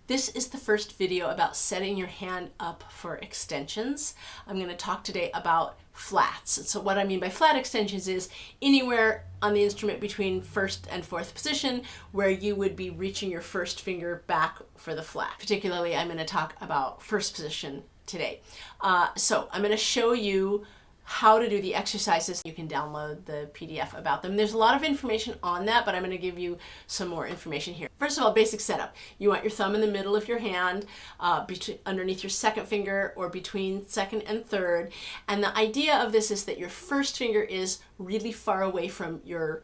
This is the first video about setting your hand up for extensions. I'm going to talk today about flats. And so what I mean by flat extensions is anywhere on the instrument between first and fourth position where you would be reaching your first finger back for the flat. Particularly, I'm going to talk about first position today. So I'm going to show you how to do the exercises. You can download the PDF about them. There's a lot of information on that, but I'm going to give you some more information here. First of all, basic setup. You want your thumb in the middle of your hand, underneath your second finger or between second and third. And the idea of this is that your first finger is really far away from your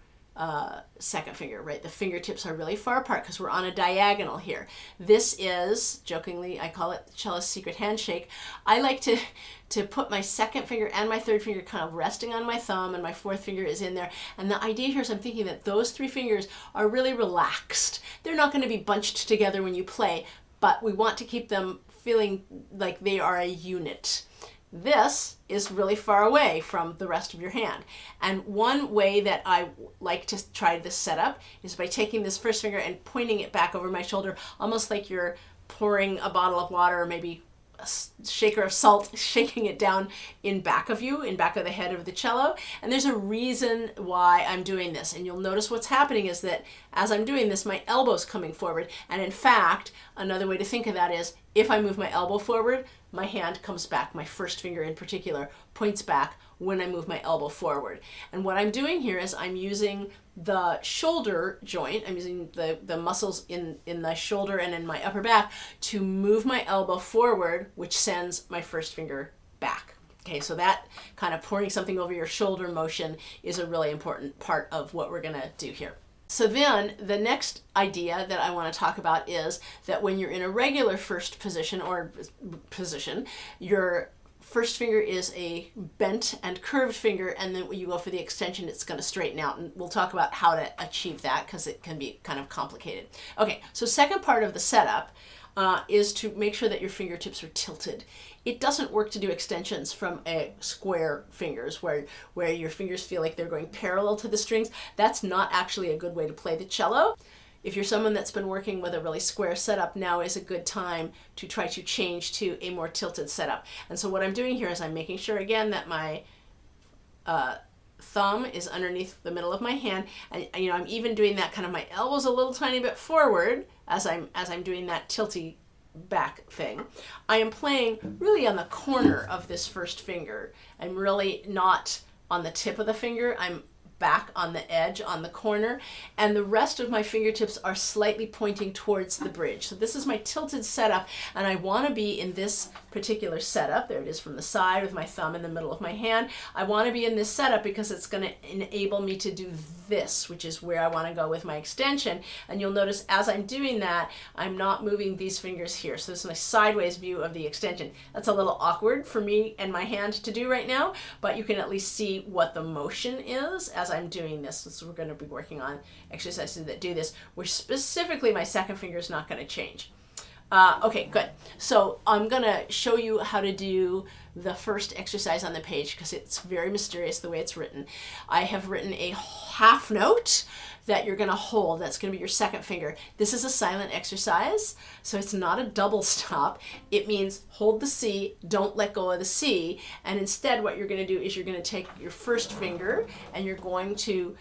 second finger, right? The fingertips are really far apart because we're on a diagonal here. This is, jokingly, I call it the cellist's secret handshake. I like to put my second finger and my third finger kind of resting on my thumb, and my fourth finger is in there. And the idea here is I'm thinking that those three fingers are really relaxed. They're not going to be bunched together when you play, but we want to keep them feeling like they are a unit. This is really far away from the rest of your hand. And one way that I like to try this setup is by taking this first finger and pointing it back over my shoulder, almost like you're pouring a bottle of water or maybe a shaker of salt, shaking it down in back of you, in back of the head of the cello. And there's a reason why I'm doing this. And you'll notice what's happening is that as I'm doing this, my elbow's coming forward. And in fact, another way to think of that is if I move my elbow forward, my hand comes back. My first finger in particular points back when I move my elbow forward. And what I'm doing here is I'm using the shoulder joint, I'm using the muscles in the shoulder and in my upper back to move my elbow forward, which sends my first finger back. Okay, so that kind of pouring something over your shoulder motion is a really important part of what we're gonna do here. So then the next idea that I want to talk about is that when you're in a regular first position your first finger is a bent and curved finger, and then when you go for the extension, it's going to straighten out. And we'll talk about how to achieve that because it can be kind of complicated. Okay, so second part of the setup is to make sure that your fingertips are tilted. It doesn't work to do extensions from a square fingers where your fingers feel like they're going parallel to the strings. That's not actually a good way to play the cello. If you're someone that's been working with a really square setup, now is a good time to try to change to a more tilted setup. And so what I'm doing here is I'm making sure again that my thumb is underneath the middle of my hand, and I'm even doing that kind of my elbows a little tiny bit forward as I'm doing that tilty back thing. I am playing really on the corner of this first finger. I'm really not on the tip of the finger. I'm back on the edge, on the corner, and the rest of my fingertips are slightly pointing towards the bridge. So this is my tilted setup, and I want to be in this particular setup. There it is from the side with my thumb in the middle of my hand. I want to be in this setup because it's going to enable me to do this, which is where I want to go with my extension. And you'll notice as I'm doing that, I'm not moving these fingers here. So this is my sideways view of the extension. That's a little awkward for me and my hand to do right now, but you can at least see what the motion is as I'm doing this. So we're going to be working on exercises that do this, where specifically my second finger is not going to change. Okay, good. So I'm going to show you how to do the first exercise on the page because it's very mysterious the way it's written. I have written a half note that you're going to hold. That's going to be your second finger. This is a silent exercise, so it's not a double stop. It means hold the C, don't let go of the C, and instead what you're going to do is you're going to take your first finger and you're going to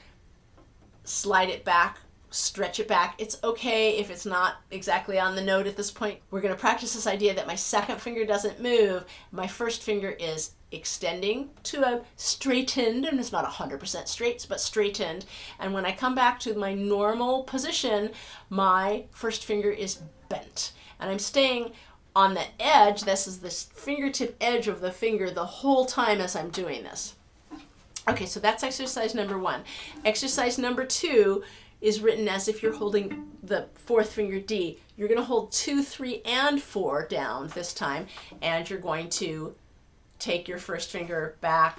slide it back, stretch it back. It's okay if it's not exactly on the note at this point. We're going to practice this idea that my second finger doesn't move. My first finger is extending to a straightened, and it's not 100% straight, but straightened. And when I come back to my normal position, my first finger is bent. And I'm staying on the edge. This is the fingertip edge of the finger the whole time as I'm doing this. Okay, so that's exercise number 1. Exercise number 2 is written as if you're holding the fourth finger D. You're going to hold 2, 3, and 4 down this time, and you're going to take your first finger back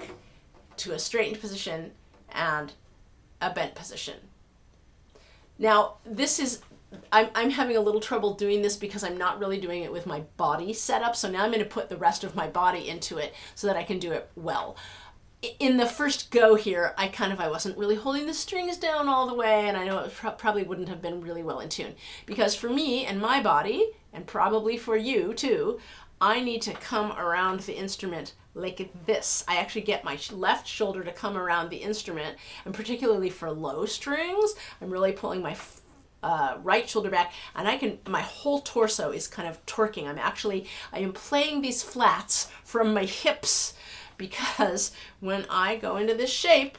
to a straightened position and a bent position. Now, this is, I'm having a little trouble doing this because I'm not really doing it with my body set up, so now I'm going to put the rest of my body into it so that I can do it well. In the first go here, I wasn't really holding the strings down all the way, and I know it probably wouldn't have been really well in tune. Because for me and my body, and probably for you too, I need to come around the instrument like this. I actually get my left shoulder to come around the instrument, and particularly for low strings, I'm really pulling my right shoulder back, and my whole torso is kind of torquing. I am playing these flats from my hips, because when I go into this shape,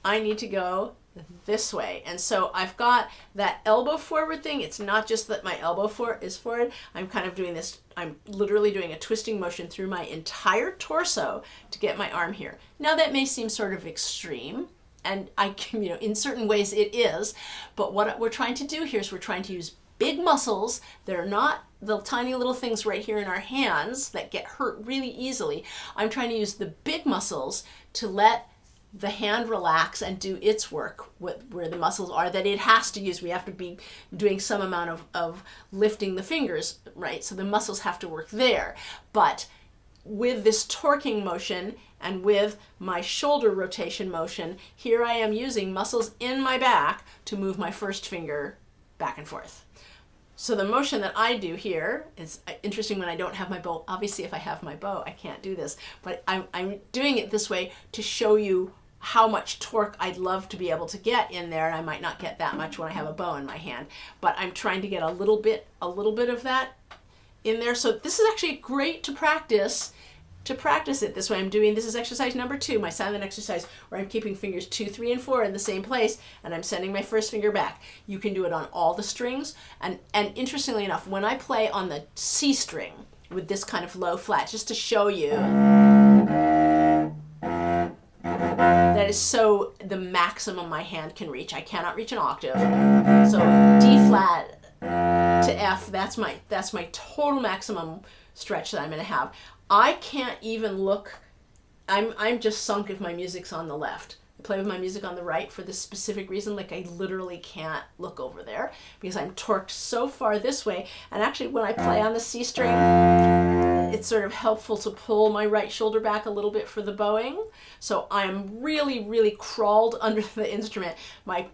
I need to go this way. And so I've got that elbow forward thing. It's not just that my elbow is forward. I'm kind of doing this, I'm literally doing a twisting motion through my entire torso to get my arm here. Now that may seem sort of extreme, and I can, in certain ways it is, but what we're trying to do here is we're trying to use big muscles. They're not the tiny little things right here in our hands that get hurt really easily. I'm trying to use the big muscles to let the hand relax and do its work where the muscles are that it has to use. We have to be doing some amount of lifting the fingers, right? So the muscles have to work there. But with this torquing motion and with my shoulder rotation motion, here I am using muscles in my back to move my first finger back and forth. So the motion that I do here is interesting when I don't have my bow. Obviously, if I have my bow, I can't do this, but I'm doing it this way to show you how much torque I'd love to be able to get in there, and I might not get that much when I have a bow in my hand, but I'm trying to get a little bit of that in there. So this is actually great to practice it this way. This is exercise number 2, my silent exercise, where I'm keeping fingers 2, 3, and 4 in the same place, and I'm sending my first finger back. You can do it on all the strings, and interestingly enough, when I play on the C string with this kind of low flat, just to show you, that is so the maximum my hand can reach. I cannot reach an octave. So D flat to F, that's my total maximum stretch that I'm going to have. I can't even look. I'm just sunk if my music's on the left. I play with my music on the right for this specific reason. Like, I literally can't look over there because I'm torqued so far this way. And actually, when I play on the C string, it's sort of helpful to pull my right shoulder back a little bit for the bowing. So I'm really, really crawled under the instrument. My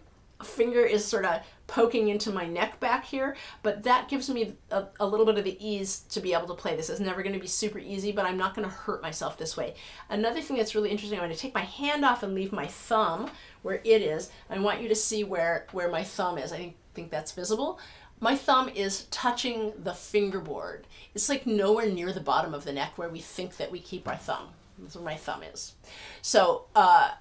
finger is sort of poking into my neck back here, but that gives me a little bit of the ease to be able to play this. It's never going to be super easy, but I'm not going to hurt myself this way. Another thing that's really interesting, I'm going to take my hand off and leave my thumb where it is. I want you to see where my thumb is. I think that's visible. My thumb is touching the fingerboard. It's like nowhere near the bottom of the neck where we think that we keep our thumb. That's where my thumb is. So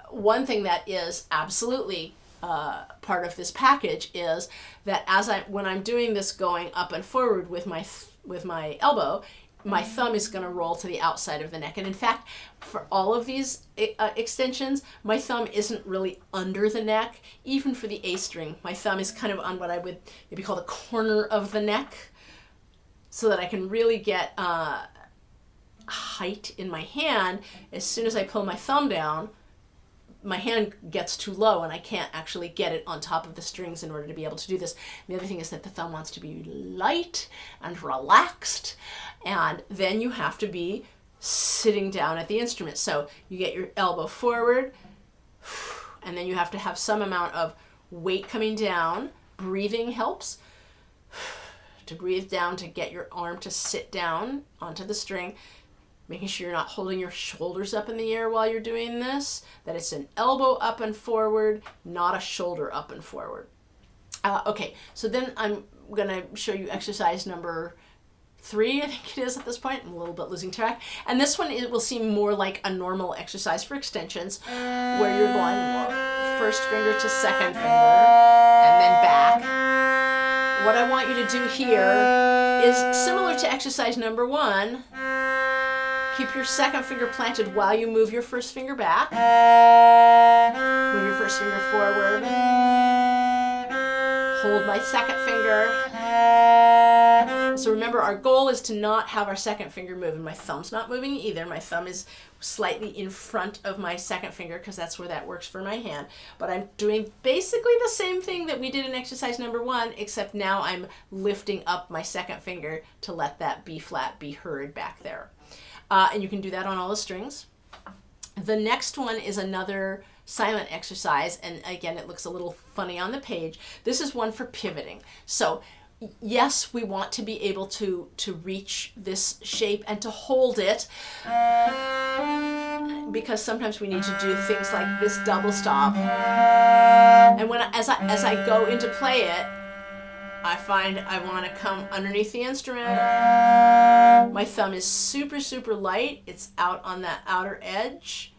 one thing that is absolutely part of this package is that when I'm doing this going up and forward with my elbow, my thumb is going to roll to the outside of the neck. And in fact, for all of these extensions, my thumb isn't really under the neck. Even for the A string, my thumb is kind of on what I would maybe call the corner of the neck, so that I can really get height in my hand. As soon as I pull my thumb down, my hand gets too low and I can't actually get it on top of the strings in order to be able to do this. And the other thing is that the thumb wants to be light and relaxed, and then you have to be sitting down at the instrument. So you get your elbow forward, and then you have to have some amount of weight coming down. Breathing helps to breathe down to get your arm to sit down onto the string. Making sure you're not holding your shoulders up in the air while you're doing this, that it's an elbow up and forward, not a shoulder up and forward. Okay, so then I'm going to show you exercise number 3, I think it is at this point. I'm a little bit losing track. And this one, it will seem more like a normal exercise for extensions, where you're going first finger to second finger, and then back. What I want you to do here is similar to exercise number 1. Keep your second finger planted while you move your first finger back. Move your first finger forward. Hold my second finger. So remember, our goal is to not have our second finger move, and my thumb's not moving either. My thumb is slightly in front of my second finger because that's where that works for my hand. But I'm doing basically the same thing that we did in exercise number 1, except now I'm lifting up my second finger to let that B flat be heard back there. And you can do that on all the strings. The next one is another silent exercise, and again, it looks a little funny on the page. This is one for pivoting. So yes, we want to be able to reach this shape and to hold it, because sometimes we need to do things like this double stop. And as I go into play it, I find I want to come underneath the instrument. My thumb is super, super light. It's out on that outer edge,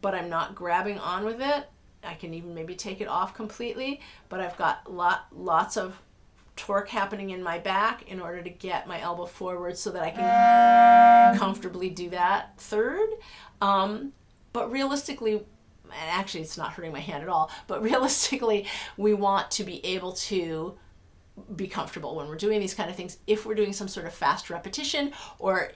but I'm not grabbing on with it. I can even maybe take it off completely, but I've got lots of torque happening in my back in order to get my elbow forward so that I can comfortably do that third. But realistically, and actually it's not hurting my hand at all, but realistically, we want to be able to be comfortable when we're doing these kind of things. If we're doing some sort of fast repetition or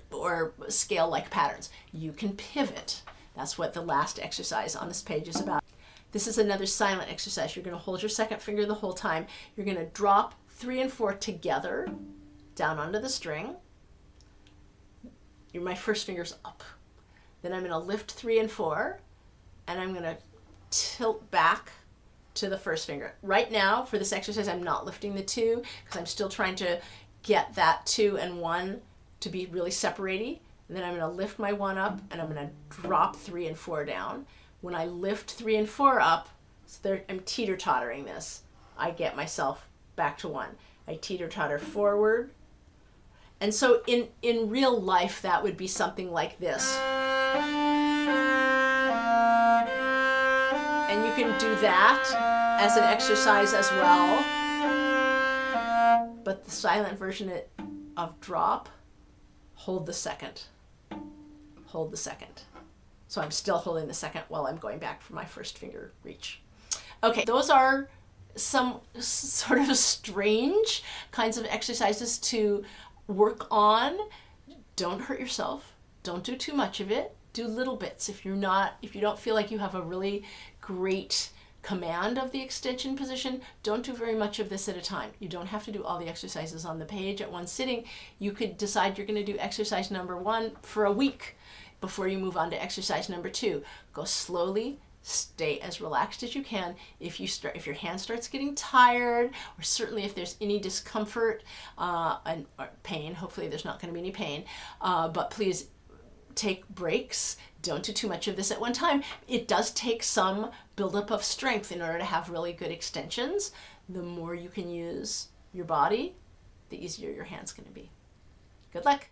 scale-like patterns, you can pivot. That's what the last exercise on this page is about. This is another silent exercise. You're going to hold your second finger the whole time. You're going to drop 3 and 4 together down onto the string. My first finger's up. Then I'm going to lift 3 and 4, and I'm going to tilt back to the first finger. Right now, for this exercise, I'm not lifting the 2 because I'm still trying to get that 2 and 1 to be really separatey. And then I'm going to lift my 1 up, and I'm going to drop 3 and 4 down. When I lift 3 and 4 up, so I'm teeter-tottering this. I get myself back to 1. I teeter-totter forward. And so in real life, that would be something like this. And you can do that as an exercise as well. But the silent version of drop, hold the second. Hold the second. So I'm still holding the second while I'm going back for my first finger reach. Okay, those are some sort of strange kinds of exercises to work on. Don't hurt yourself. Don't do too much of it. Do little bits. If you don't feel like you have a really great command of the extension position, don't do very much of this at a time. You don't have to do all the exercises on the page at one sitting. You could decide you're going to do exercise number 1 for a week before you move on to exercise number 2. Go slowly. Stay as relaxed as you can. If your hand starts getting tired, or certainly if there's any discomfort or pain, hopefully there's not going to be any pain, but please take breaks. Don't do too much of this at one time. It does take some buildup of strength in order to have really good extensions. The more you can use your body, the easier your hand's going to be. Good luck.